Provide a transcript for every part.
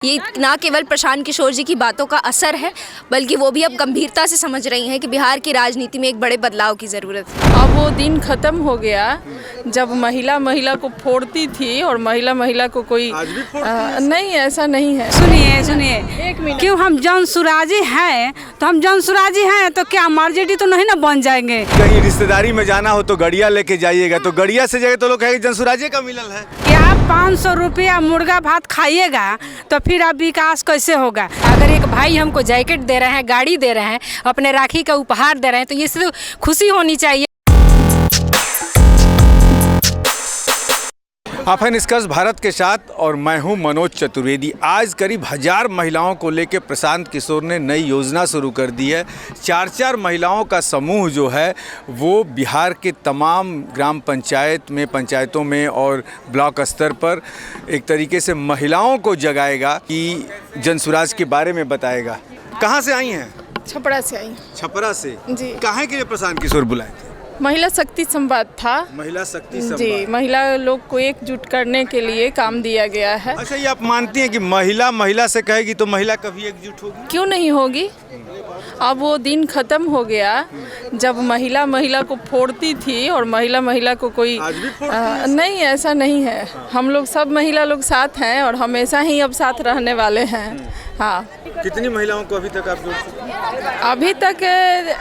ये ना केवल प्रशांत किशोर जी की बातों का असर है, बल्कि वो भी अब गंभीरता से समझ रही हैं कि बिहार की राजनीति में एक बड़े बदलाव की ज़रूरत है। अब वो दिन ख़त्म हो गया जब महिला को फोड़ती थी और महिला को कोई आज भी फोड़ती नहीं, ऐसा नहीं है। सुनिए क्यों हम जनसुराजी हैं तो हम जनसुराजी हैं तो क्या मार्जेडी तो नहीं ना बन जाएंगे। कहीं रिश्तेदारी में जाना हो तो गड़िया लेके जाइएगा, तो गड़िया से जाएगा तो लोग कहेंगे जनसुराजी का मिलल है। क्या 500 रुपया मुर्गा भात खाइएगा तो फिर अब विकास कैसे होगा। अगर एक भाई हमको जैकेट दे रहे हैं, गाड़ी दे रहे हैं, अपने राखी का उपहार दे रहे हैं, तो ये सिर्फ खुशी होनी चाहिए। आप हैं निष्कर्ष भारत के साथ और मैं हूं मनोज चतुर्वेदी। आज करीब 1000 महिलाओं को लेकर प्रशांत किशोर ने नई योजना शुरू कर दी है। 4 महिलाओं का समूह जो है वो बिहार के तमाम ग्राम पंचायत में, पंचायतों में और ब्लॉक स्तर पर एक तरीके से महिलाओं को जगाएगा कि जनसुराज के बारे में बताएगा। कहाँ से आई हैं? छपरा से आई। छपरा से जी। कहाँ के लिए प्रशांत किशोर बुलाए थे? महिला शक्ति संवाद था। महिला शक्ति संवाद। जी, महिला लोग को एकजुट करने के लिए काम दिया गया है। अच्छा, ये आप मानती हैं कि महिला से कहेगी तो महिला कभी एकजुट होगी? क्यों नहीं होगी। अब वो दिन ख़त्म हो गया जब महिला को फोड़ती थी और महिला को कोई आज भी फोड़ती नहीं, ऐसा नहीं है। हम लोग सब महिला लोग साथ हैं और हमेशा ही अब साथ रहने वाले हैं। हाँ। कितनी महिलाओं को अभी तक आप जोड़ चुके हैं?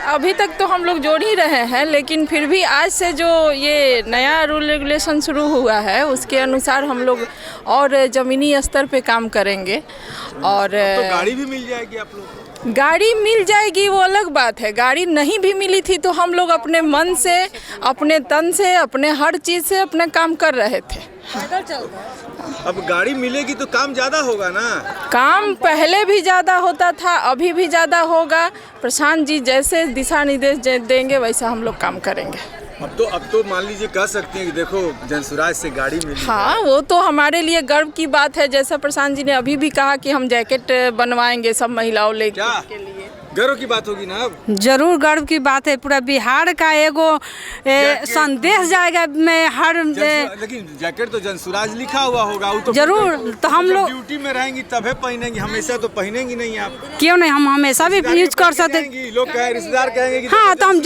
अभी तक तो हम लोग जोड़ ही रहे हैं, लेकिन फिर भी आज से जो ये नया रूल रेगुलेशन शुरू हुआ है उसके अनुसार हम लोग और ज़मीनी स्तर पे काम करेंगे। और तो गाड़ी भी मिल जाएगी आप लोग को? गाड़ी मिल जाएगी वो अलग बात है। गाड़ी नहीं भी मिली थी तो हम लोग अपने मन से, अपने तन से, अपने हर चीज़ से अपने काम कर रहे थे। अब गाड़ी मिलेगी तो काम ज़्यादा होगा ना? काम पहले भी ज़्यादा होता था, अभी भी ज़्यादा होगा। प्रशांत जी जैसे दिशा निर्देश देंगे वैसा हम लोग काम करेंगे। अब तो मान लीजिए कह सकते हैं कि देखो जनसुराज से गाड़ी मिली। हाँ, वो तो हमारे लिए गर्व की बात है। जैसा प्रशांत जी ने अभी भी कहा कि हम जैकेट बनवाएंगे सब महिलाओं के लिए। गर्व की बात होगी ना? अब जरूर गर्व की बात है। पूरा बिहार का एगो संदेश जाएगा में हर लेकिन जैकेट तो जनसुराज लिखा हुआ होगा। वो तो जरूर तो हम लोग ड्यूटी में रहेंगी तभी पहनेंगी, हमेशा तो पहनेंगी नहीं आप। क्यों नहीं, हम हमेशा भी यूज कर सकते। लोग कहें, रिश्तेदार कहेंगे कि हाँ, तो हम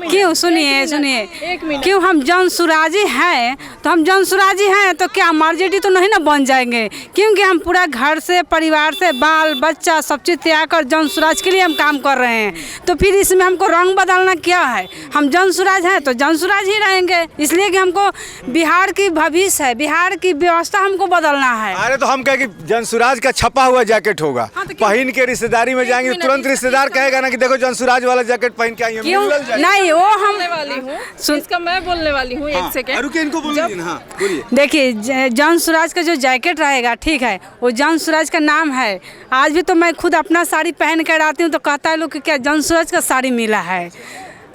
क्यों सुनिए क्यों हम जनसुराजी हैं तो हम जनसुराजी हैं तो क्या मार्जेडी तो नहीं ना बन जाएंगे। क्योंकि हम पूरा घर से, परिवार से, बाल बच्चा सब चीज़ त्याग कर जनसुराज के लिए हम काम कर रहे हैं। तो फिर इसमें हमको रंग बदलना क्या है। हम जनसुराज हैं तो जनसुराज ही रहेंगे, इसलिए कि हमको बिहार की भविष्य है, बिहार की व्यवस्था हमको बदलना है। अरे तो हम कहे कि जनसुराज का छपा हुआ जैकेट होगा। हाँ, तो पहन के रिश्तेदारी में जाएंगे तुरंत रिश्तेदार कहेगा ना कि देखो जनसुराज वाला जैकेट पहन के आई है। क्यों नहीं, वो हम वाली हूँ, इसका मैं बोलने वाली हूँ। एक सेकंड, इनको बोलिए ना। हाँ, बोलिए। देखिए, जनसुराज का जो जैकेट रहेगा, ठीक है, वो जनसुराज का नाम है। आज भी तो मैं खुद अपना साड़ी पहन कर आती हूँ तो कहता है लोग कि क्या जनसुराज का साड़ी मिला है,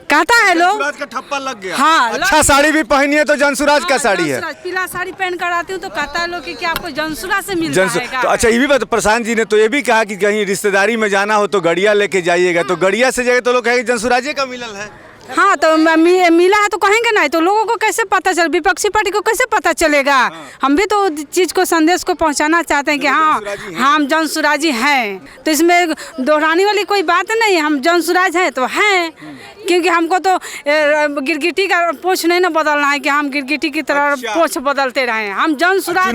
कहता है लोग। जनसुराज का ठप्पा लग गया। हाँ, अच्छा साड़ी भी पहनी है तो जनसुराज का साड़ी है। पीला साड़ी पहन कर आती हूँ तो कहता है लोग कि क्या आपको जनसुराज से मिल जाएगा। तो अच्छा, ये भी बात प्रशांत जी ने तो ये भी कहा कि कहीं रिश्तेदारी में जाना हो तो गड़िया लेके जाइएगा, तो गड़िया से जाएगा तो लोग कहेंगे जनसुराजे का मिलल है। हाँ, तो मिला है तो कहेंगे नहीं तो लोगों को कैसे पता चल, विपक्षी पार्टी को कैसे पता चलेगा। हम भी तो चीज़ को, संदेश को पहुंचाना चाहते हैं कि हाँ हम जनसुराजी हैं। तो इसमें दोहराने वाली कोई बात नहीं है। हम जनसुराज हैं तो हैं, क्योंकि हमको तो गिरगिटी का पोछ नहीं ना बदलना है कि हम गिरगिटी की तरह पोछ बदलते रहें। हम जनसुराज।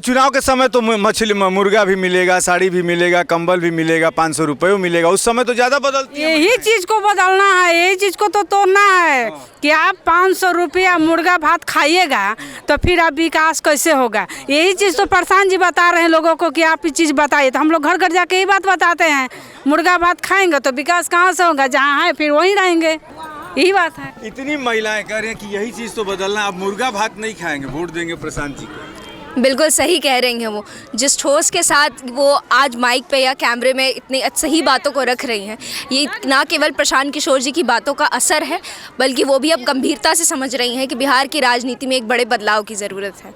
चुनाव के समय तो मछली, मुर्गा भी मिलेगा, साड़ी भी मिलेगा, कंबल भी मिलेगा, 500 रुपये मिलेगा। उस समय तो ज़्यादा बदलती है। यही चीज़ को बदलना है, यही चीज़ को तो तोड़ना है कि आप 500 रुपया मुर्गा भात खाइएगा तो फिर अब विकास कैसे होगा। यही चीज़ तो प्रशांत जी बता रहे हैं लोगों को कि आप ये चीज़ बताइए। तो हम लोग घर घर जाके यही बात बताते हैं, मुर्गा भात खाएंगे तो विकास कहाँ से होगा, जहाँ है फिर वहीं रहेंगे। यही बात है। इतनी महिलाएं कह रही हैं कि यही चीज़ तो बदलना, अब मुर्गा भात नहीं खाएंगे, वोट देंगे प्रशांत जी को। बिल्कुल सही कह रही हैं वो। जिस ठोस के साथ वो आज माइक पे या कैमरे में इतनी सही बातों को रख रही हैं, ये ना केवल प्रशांत किशोर जी की बातों का असर है, बल्कि वो भी अब गंभीरता से समझ रही हैं कि बिहार की राजनीति में एक बड़े बदलाव की ज़रूरत है।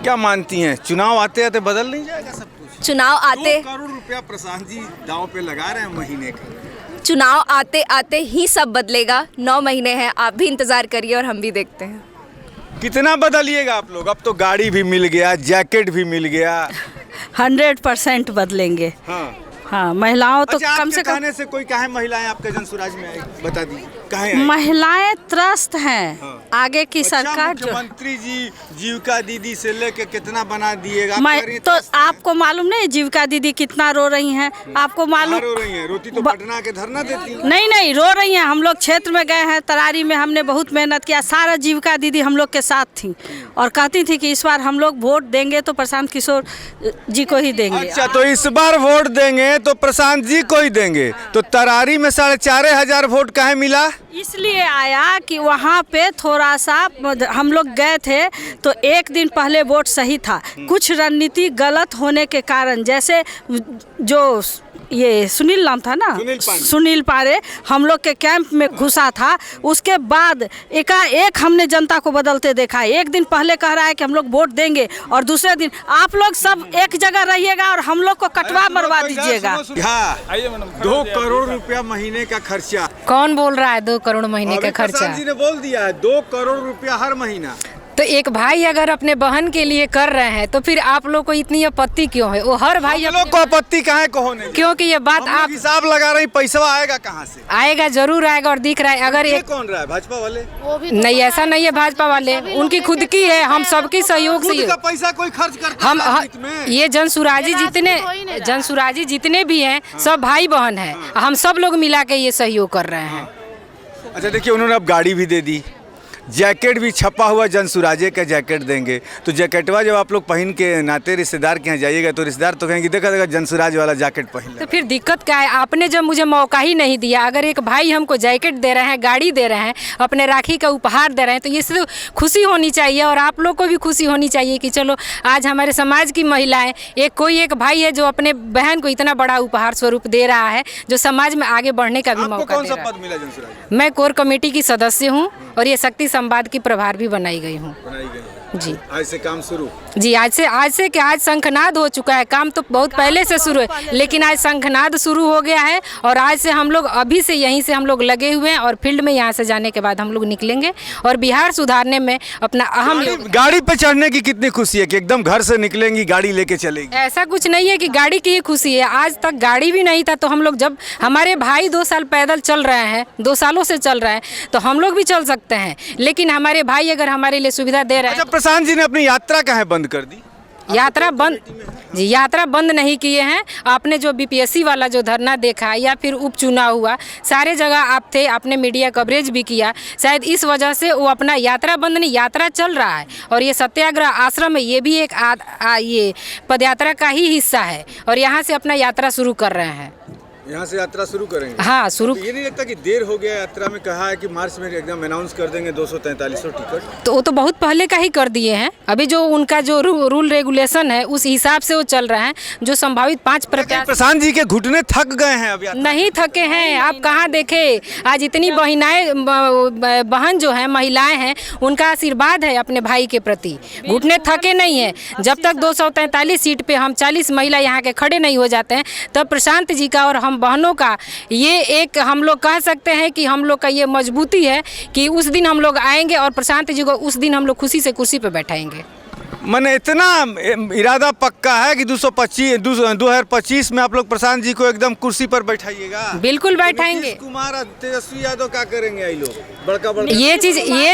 क्या मानती हैं, चुनाव आते आते बदल नहीं जाएगा सब कुछ? चुनाव आते 2 करोड़ रुपया प्रशांत जी दांव पे लगा रहे हैं महीने का। चुनाव आते आते ही सब बदलेगा। 9 महीने हैं, आप भी इंतज़ार करिए और हम भी देखते हैं कितना बदलिएगा आप लोग। अब तो गाड़ी भी मिल गया, जैकेट भी मिल गया, 100% बदलेंगे। हाँ हाँ, महिलाओं तो अच्छा, कम आपके से कम कहने से कोई काहे महिलाएं आपके जन स्वराज में आई, बता दी काहे आई? महिलाएं त्रस्त हैं। हाँ। आगे की अच्छा, सरकार जो मुख्यमंत्री जी जीविका दीदी से लेके कितना बना दिएगा? मैं तो आपको मालूम नहीं जीविका दीदी कितना रो रही हैं? आपको मालूम? रो रही हैं, रोती तो पटना के धरना देती हैं। नहीं रो रही हैं। हम लोग क्षेत्र में गए हैं, तरारी में हमने बहुत मेहनत किया। सारा जीविका दीदी हम लोग के साथ थी और कहती थी कि इस बार हम लोग वोट देंगे तो प्रशांत किशोर जी को ही देंगे। अच्छा, तो इस बार वोट देंगे तो प्रशांत जी को ही देंगे, तो तरारी में 4,500 वोट काहे मिला? इसलिए आया कि वहाँ पे थोड़ा सा हम लोग गए थे तो एक दिन पहले वोट सही था, कुछ रणनीति गलत होने के कारण, जैसे जो ये सुनील नाम था ना, सुनील पारे हम लोग के कैंप में घुसा था। उसके बाद एकाएक हमने जनता को बदलते देखा। एक दिन पहले कह रहा है कि हम लोग वोट देंगे और दूसरे दिन आप लोग सब एक जगह रहिएगा और हम लोग को कटवा मरवा दीजिएगा। 2 करोड़ रुपया महीने का खर्चा। कौन बोल रहा है 2 करोड़ महीने का खर्चा? प्रशांत जी ने बोल दिया है 2 करोड़ रुपया हर महीना। तो एक भाई अगर अपने बहन के लिए कर रहे हैं तो फिर आप लोग को इतनी आपत्ति क्यों है? वो हर भाई हम लोग को आपत्ति काहे को होने? क्योंकि ये बात आप हिसाब लगा रही, पैसा आएगा कहाँ से? आएगा, जरूर आएगा और दिख रहा है। अगर ये एक कौन रहा है, भाजपा वाले? नहीं, ऐसा नहीं है भाजपा वाले, उनकी खुद की है। हम सबके सहयोग खुद से का पैसा कोई खर्च करता हम है राजनीति में? ये जनसुराजी जितने भी हैं सब भाई बहन हैं। हम सब लोग मिला के ये सहयोग कर रहे हैं। अच्छा देखिए, उन्होंने अब गाड़ी भी दे दी, जैकेट भी छपा हुआ जनसुराजे का जैकेट देंगे। तो जैकेटवा जब आप लोग पहन के नाते रिश्तेदार के यहाँ जाइएगा तो रिश्तेदार तो कहेंगे देखा जनसुराज वाला जैकेट पहन। तो फिर दिक्कत क्या है? आपने जब मुझे मौका ही नहीं दिया, अगर एक भाई हमको जैकेट दे रहे हैं, गाड़ी दे रहे हैं, अपने राखी का उपहार दे रहे हैं, तो ये तो खुशी होनी चाहिए और आप लोग को भी खुशी होनी चाहिए कि चलो आज हमारे समाज की महिलाएं, एक भाई है जो अपने बहन को इतना बड़ा उपहार स्वरूप दे रहा है, जो समाज में आगे बढ़ने का भी मौका दे रहा है। पद मिला जनसुराज? मैं कोर कमेटी की सदस्य हूँ और ये शक्ति संवाद की प्रभार भी बनाई गई हूँ जी। आज से काम शुरू? जी, आज से कि आज शंखनाद हो चुका है। काम तो बहुत पहले से शुरू है, लेकिन आज शंखनाद शुरू हो गया है और आज से हम लोग अभी से यहीं से हम लोग लगे हुए हैं और फील्ड में यहाँ से जाने के बाद हम लोग निकलेंगे और बिहार सुधारने में अपना अहम गाड़ी पे चढ़ने की कितनी खुशी है कि एकदम घर से निकलेंगी गाड़ी लेके चलेगी? ऐसा कुछ नहीं है कि गाड़ी की ही खुशी है। आज तक गाड़ी भी नहीं था तो हम लोग, जब हमारे भाई 2 साल पैदल चल रहे हैं, 2 सालों से चल रहे हैं, तो हम लोग भी चल सकते हैं। लेकिन हमारे भाई अगर हमारे लिए सुविधा दे रहे हैं। प्रशांत जी ने अपनी यात्रा काहे बंद कर दी? यात्रा बंद नहीं किए हैं। आपने जो बीपीएससी वाला जो धरना देखा या फिर उपचुनाव हुआ, सारे जगह आप थे, आपने मीडिया कवरेज भी किया। शायद इस वजह से वो अपना यात्रा बंद नहीं, यात्रा चल रहा है। और ये सत्याग्रह आश्रम है, ये भी एक ये पदयात्रा का ही हिस्सा है और यहाँ से अपना यात्रा शुरू कर रहे हैं। यहाँ से यात्रा शुरू करेंगे? हाँ, शुरू। तो ये नहीं लगता कि देर हो गया यात्रा में? कहा है कि मार्च में एकदम अनाउंस कर देंगे 243 टिकट। तो वो तो बहुत पहले का ही कर दिए हैं। अभी जो उनका जो रूल रेगुलेशन है उस हिसाब से वो चल रहा है। जो संभावित 5 प्रत्याशी, प्रशांत जी के घुटने थक गए हैं अभी? नहीं थके हैं। आप कहाँ देखे, आज इतनी बहन जो है, महिलाएं हैं, उनका आशीर्वाद है अपने भाई के प्रति। घुटने थके नहीं है। जब तक 243 सीट पे हम 40 महिला यहाँ के खड़े नहीं हो जाते हैं, तब प्रशांत जी का और हम बहनों का ये एक, हम लोग कह सकते हैं कि हम लोग का ये मजबूती है कि उस दिन हम लोग आएंगे और प्रशांत जी को उस दिन हम लोग खुशी से कुर्सी पर बैठाएंगे। मैंने इतना इरादा पक्का है कि 2025 में आप लोग प्रशांत जी को एकदम कुर्सी पर बैठाइएगा? बिल्कुल बैठाएंगे। नीतीश कुमार, तेजस्वी यादव क्या करेंगे ये लोग? बड़का ये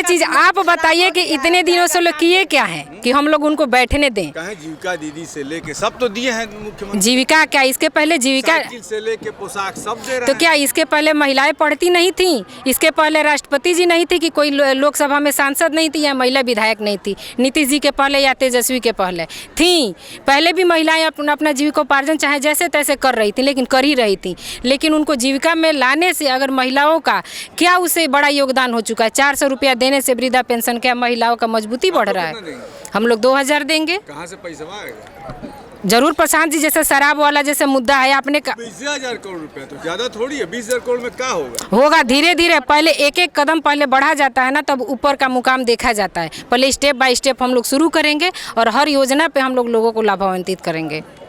चीज आप बताइए कि इतने दिनों से लोग किए क्या है कि हम लोग उनको बैठने दें? कहें जीविका दीदी से लेके सब तो दिए हैं मुख्यमंत्री। जीविका क्या, इसके पहले जीविका से लेके पोशाक सब दे रहे तो क्या इसके पहले महिलाएं पढ़ती नहीं थी? इसके पहले राष्ट्रपति जी नहीं थी कि कोई लोकसभा में सांसद नहीं थी या महिला विधायक नहीं थी? नीतीश जी के पहले या तेजस्वी के पहले थी? पहले भी महिलाएं अपना जीविकोपार्जन चाहे जैसे तैसे कर रही थी, लेकिन कर ही रही थी। लेकिन उनको जीविका में लाने से अगर महिलाओं का क्या उससे बड़ा योगदान हो चुका है। 400 रुपया देने से वृद्धा पेंशन क्या महिलाओं का मजबूती बढ़ रहा है? हम लोग 2000 देंगे। कहाँ से पैसा आएगा? जरूर प्रशांत जी, जैसे शराब वाला जैसे मुद्दा है आपने 20,000 करोड़ रुपया तो ज्यादा थोड़ी है। 20,000 करोड़ में क्या होगा? धीरे धीरे, पहले एक कदम पहले बढ़ा जाता है ना, तब ऊपर का मुकाम देखा जाता है। पहले स्टेप बाय स्टेप हम लोग शुरू करेंगे और हर योजना पे हम लोग लोगों को लाभान्वित करेंगे।